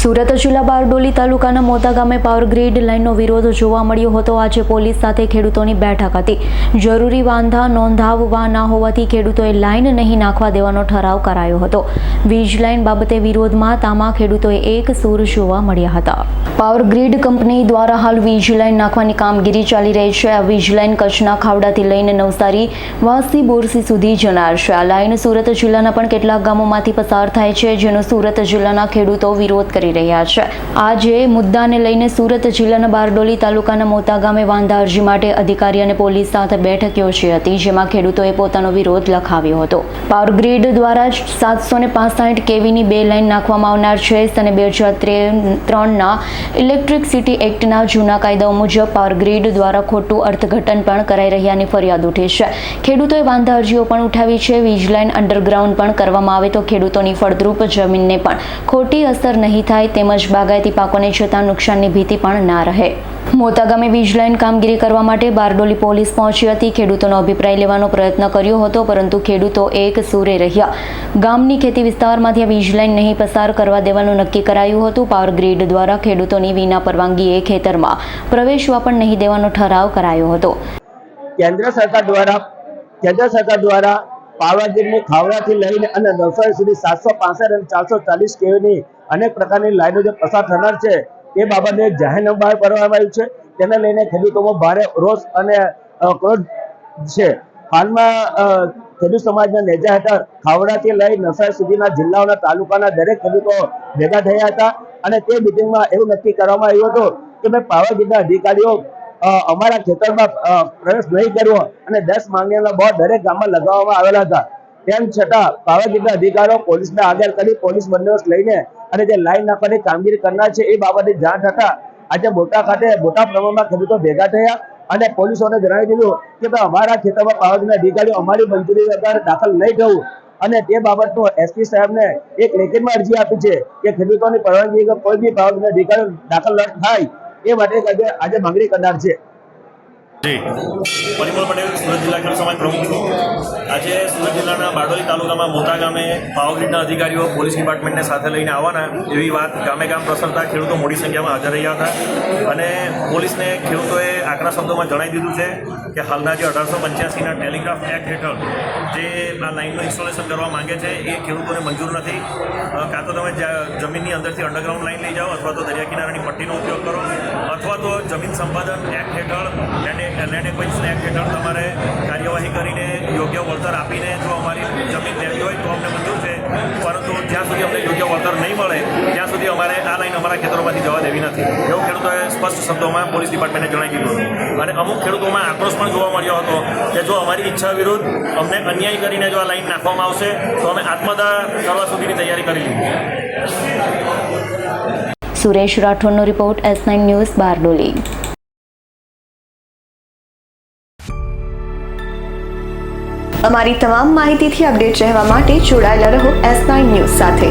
સુરત જિલ્લા બારડોલી તાલુકાના મોતા ગામે પાવર ગ્રીડ લાઇનનો વિરોધ જોવા મળ્યો હતો। આજે પોલીસ સાથે ખેડૂતોની બેઠક હતી। જરૂરી વાંધા નોંધાવવા ન હોવાથી ખેડૂતોએ લાઇન નહીં નાખવા દેવાનો ઠરાવ કરાયો હતો। વીજ લાઇન બાબતે વિરોધમાં તામાં ખેડૂતોએ એક સૂર જોવા મળ્યા હતા। પાવર ગ્રીડ કંપની દ્વારા હાલ વીજ લાઇન નાખવાની કામગીરી ચાલી રહી છે। આ વીજ લાઇન કચ્છના ખાવડાથી લઈને નવસારી વાસી બોરસી સુધી જનાર છે। આ લાઇન સુરત જિલ્લાના પણ કેટલાક ગામોમાંથી પસાર થાય છે, જેનો સુરત જિલ્લાના ખેડૂતો વિરોધ કરી રહ્યા છે। આજે મુદ્દાને લઈને સુરત જિલ્લાના બારડોલી તાલુકાના મોતા ગામે વાંધા અરજી માટે અધિકારી અને પોલીસ સાથે બેઠક યોજી હતી, જેમાં ખેડૂતોએ પોતાનો વિરોધ લખાવ્યો હતો। પાવર ગ્રીડ દ્વારા 765 કેવીની બે લાઇન નાખવામાં આવનાર છે અને 2003ના ઇલેક્ટ્રિસિટી એક્ટના જૂના કાયદાઓ મુજબ પાવર ગ્રીડ દ્વારા ખોટું અર્થઘટન પણ કરાઈ રહ્યાની ફરિયાદ ઉઠી છે। ખેડૂતોએ વાંધા અરજીઓ પણ ઉઠાવી છે। વીજ લાઇન અંડરગ્રાઉન્ડ પણ કરવામાં આવે તો ખેડૂતોની ફળદ્રુપ જમીનને પણ ખોટી અસર નહીં થાય તેમજ બાગાયતી પાકોને જતા નુકસાનની ભીતિ પણ ના રહે। મોતા ગામે વીજ લાઇન કામગીરી કરવા માટે બારડોલી પોલીસ પહોંચી હતી। ખેડૂતોનો અભિપ્રાય લેવાનો પ્રયત્ન કર્યો હતો, પરંતુ ખેડૂતો એક સૂરે રહ્યા। ગામની ખેતી વિસ્તારમાંથી આ વીજ લાઇન નહીં પસાર કરવા દેવાનું નક્કી કરાયું હતું। પાવર ગ્રીડ દ્વારા ખેડૂતોની વિના પરવાનગીએ ખેતરમાં પ્રવેશવા પણ નહીં દેવાનો ઠરાવ કરાયો હતો। કેન્દ્ર સરકાર દ્વારા પાવર ગ્રીડની ખાવડાથી લઈને અને નવસારી સુધી 765 અને 440 કેવીની અનેક પ્રકારની લાઈનો જે પસાર થનાર છે એ બાબતે જાહેરનામું બહાર પાડવામાં આવ્યું છે। તેને લઈને ખેડૂતોમાં ભારે રોષ અને ક્રોધ છે। હાલમાં ખેડૂત સમાજના નેજા હેઠળ ખાવડાથી લઈ નવસારી સુધીના જિલ્લાઓના તાલુકાના દરેક ખેડૂતો ભેગા થયા હતા અને તે મિટિંગમાં એવું નક્કી કરવામાં આવ્યું હતું કે ભાઈ પાવર ગ્રીડના અધિકારીઓ અમારા ખેતરમાં પ્રવેશ નહીં કરવો અને 10 માંગણીઓના બોર્ડ દરેક ગામમાં લગાવવામાં આવેલા હતા। તેમ છતાં પાવર ગ્રીડના અધિકારીઓ પોલીસને આગળ કરી પોલીસ બંદોબસ્ત લઈને અને જે લાઈન નાખવાની કામગીરી કરનાર છે એ બાબતે જાણ થતા આજે મોટા ખાતે મોટા પ્રમાણમાં ખેડૂતો ભેગા થયા અને પોલીસોને જણાવી દીધું કે ભાઈ અમારા ખેતરમાં પાવર ગ્રીડના અધિકારીઓ અમારી મંજૂરી વગર દાખલ નહીં થવું અને તે બાબતનો એસપી સાહેબને એક લેખિતમાં અરજી આપી છે કે ખેડૂતોની પરવાનગી વગર કોઈ બી પાવર ગ્રીડના અધિકારીઓ દાખલ ન થાય એ માટે આજે માંગણી કરનાર છે। જી પરિમલ પટેલ, સુરત જિલ્લા ખેડૂત સમાજ પ્રમુખ છું। આજે સુરત જિલ્લાના બારડોલી તાલુકામાં મોતા ગામે પાવર ગ્રીડના અધિકારીઓ પોલીસ ડિપાર્ટમેન્ટને સાથે લઈને આવવાના એવી વાત ગામે ગામ પ્રસરતા ખેડૂતો મોટી સંખ્યામાં હાજર રહ્યા હતા અને પોલીસને ખેડૂતોએ આકરા શબ્દોમાં જણાવી દીધું છે કે હાલના જે 1885ના ટેલિગ્રાફ એક્ટ હેઠળ જે આ લાઇનનું ઇન્સ્ટોલેશન કરવા માંગે છે એ ખેડૂતોને મંજૂર નથી। કાં તો તમે જમીનની અંદરથી અંડરગ્રાઉન્ડ લાઇન લઈ જાઓ અથવા તો દરિયા કિનારાની પટ્ટીનો ઉપયોગ કરો અથવા તો જમીન સંપાદન એક્ટ હેઠળ લેન્ડ એક્વિઝિશન એક્ટ હેઠળ તમારે કાર્યવાહી કરીને યોગ્ય વળતર આપીને જો અમારી જમીન લેવી હોય તો અમને મંજૂર છે, પરંતુ જ્યાં સુધી અમને યોગ્ય વળતર નહીં મળે ત્યાં સુધી અમારે આ લાઈન અમારા ખેતરોમાંથી જવા દેવી નથી, એવું ખેડૂતોએ સ્પષ્ટ શબ્દોમાં પોલીસ ડિપાર્ટમેન્ટને જણાવી દીધું હતું। અને અમુક ખેડૂતોમાં આક્રોશ પણ જોવા મળ્યો હતો કે જો અમારી ઈચ્છા વિરુદ્ધ અમને અન્યાય કરીને જો આ લાઈન નાખવામાં આવશે તો અમે આત્મદાહ કરવા સુધીની તૈયારી કરી લીધી। સુરેશ રાઠોડનો રિપોર્ટ, S9 ન્યૂઝ, બારડોલી। અમારી તમામ માહિતીથી અપડેટ રહેવા માટે જોડાયેલા રહો S9 ન્યૂઝ સાથે।